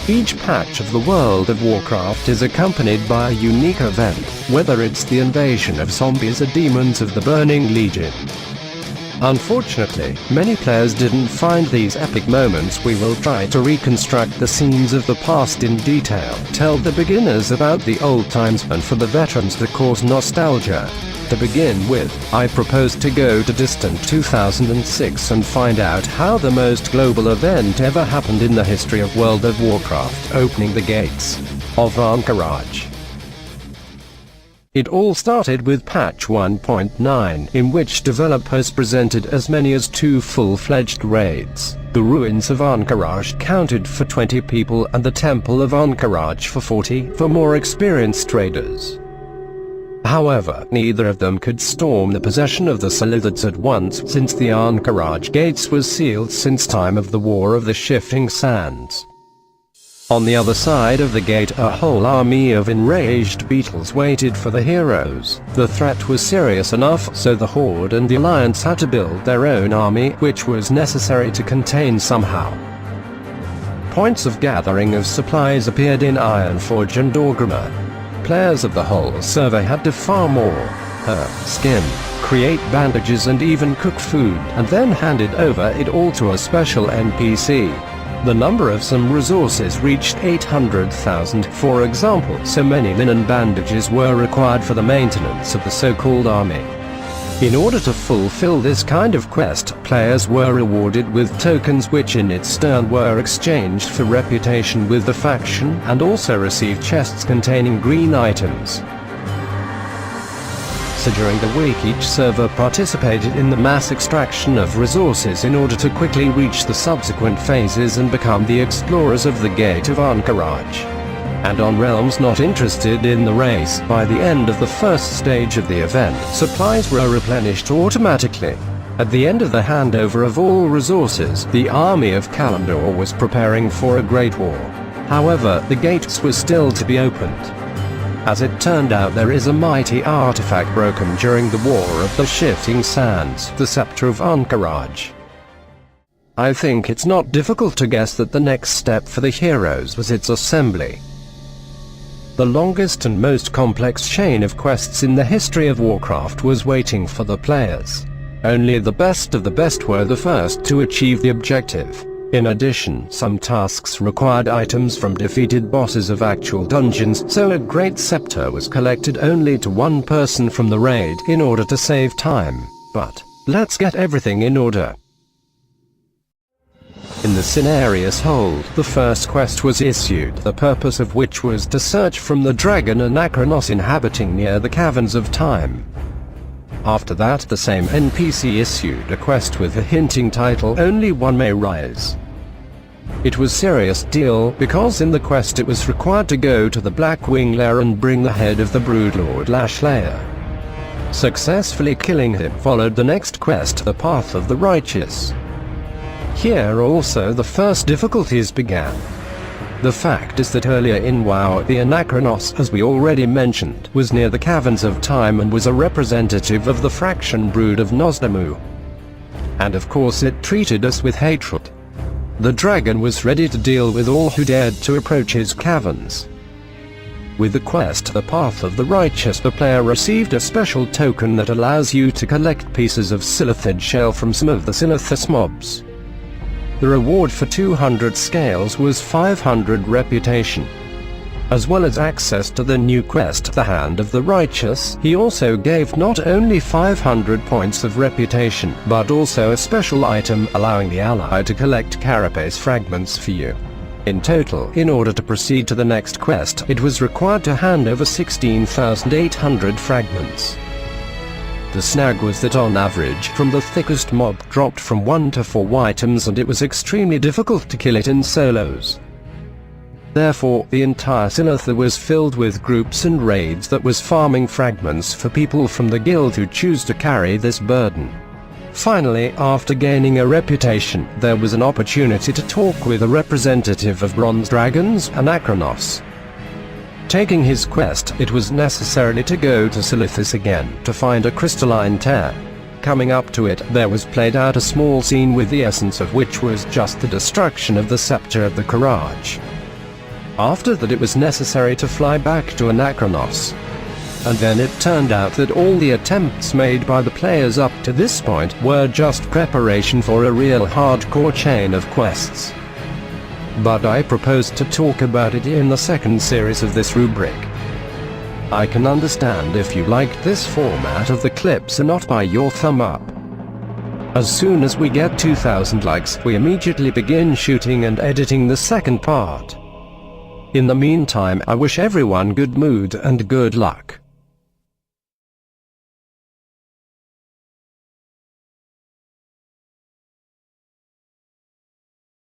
Each patch of the World of Warcraft is accompanied by a unique event, whether it's the invasion of zombies or demons of the Burning Legion. Unfortunately, many players didn't find these epic moments. We will try to reconstruct the scenes of the past in detail, tell the beginners about the old times, and for the veterans to cause nostalgia. To begin with, I propose to go to distant 2006 and find out how the most global event ever happened in the history of World of Warcraft, opening the Gates of Ahn Qiraj. It all started with patch 1.9, in which developers presented as many as 2 full-fledged raids. The ruins of Ahn Qiraj counted for 20 people and the Temple of Ahn Qiraj for 40, for more experienced raiders. However, neither of them could storm the possession of the Silithids at once, since the Ahn Qiraj gates was sealed since time of the War of the Shifting Sands. On the other side of the gate, a whole army of enraged beetles waited for the heroes. The threat was serious enough, so the Horde and the Alliance had to build their own army, which was necessary to contain somehow. Points of gathering of supplies appeared in Ironforge and Orgrimmar. Players of the whole server had to farm ore, herb, skin, create bandages and even cook food, and then handed over it all to a special NPC. The number of some resources reached 800,000, for example, so many linen bandages were required for the maintenance of the so-called army. In order to fulfill this kind of quest, players were rewarded with tokens which in its turn were exchanged for reputation with the faction, and also received chests containing green items. So during the week each server participated in the mass extraction of resources in order to quickly reach the subsequent phases and become the explorers of the Gate of Ahn Qiraj. And on realms not interested in the race, by the end of the first stage of the event, supplies were replenished automatically. At the end of the handover of all resources, the army of Kalimdor was preparing for a great war. However, the gates were still to be opened. As it turned out, there is a mighty artifact broken during the War of the Shifting Sands, the Scepter of Ahn Qiraj. I think it's not difficult to guess that the next step for the heroes was its assembly. The longest and most complex chain of quests in the history of Warcraft was waiting for the players. Only the best of the best were the first to achieve the objective. In addition, some tasks required items from defeated bosses of actual dungeons, so a great scepter was collected only to one person from the raid in order to save time. But let's get everything in order. In the Cinerarius Hold, the first quest was issued, the purpose of which was to search from the dragon Anachronos inhabiting near the Caverns of Time. After that, the same NPC issued a quest with the hinting title, Only One May Rise. It was a serious deal, because in the quest it was required to go to the Blackwing Lair and bring the head of the Broodlord Lashlayer. Successfully killing him followed the next quest, the Path of the Righteous. Here also the first difficulties began. The fact is that earlier in WoW, the Anachronos, as we already mentioned, was near the Caverns of Time and was a representative of the Fraction Brood of Nosdamu. And of course it treated us with hatred. The dragon was ready to deal with all who dared to approach his caverns. With the quest, the Path of the Righteous, the player received a special token that allows you to collect pieces of Silithid shell from some of the Silithus mobs. The reward for 200 scales was 500 reputation. As well as access to the new quest, the Hand of the Righteous, he also gave not only 500 points of reputation, but also a special item allowing the ally to collect carapace fragments for you. In total, in order to proceed to the next quest, it was required to hand over 16,800 fragments. The snag was that on average, from the thickest mob dropped from 1 to 4 items, and it was extremely difficult to kill it in solos. Therefore, the entire Silithir was filled with groups and raids that was farming fragments for people from the guild who choose to carry this burden. Finally, after gaining a reputation, there was an opportunity to talk with a representative of Bronze Dragons, Anachronos. Taking his quest, it was necessary to go to Silithis again, to find a crystalline tear. Coming up to it, there was played out a small scene with the essence of which was just the destruction of the Scepter of the Qiraj. After that it was necessary to fly back to Anachronos. And then it turned out that all the attempts made by the players up to this point were just preparation for a real hardcore chain of quests. But I propose to talk about it in the second series of this rubric. I can understand if you liked this format of the clips and not by your thumb up. As soon as we get 2,000 likes, we immediately begin shooting and editing the second part. In the meantime, I wish everyone good mood and good luck.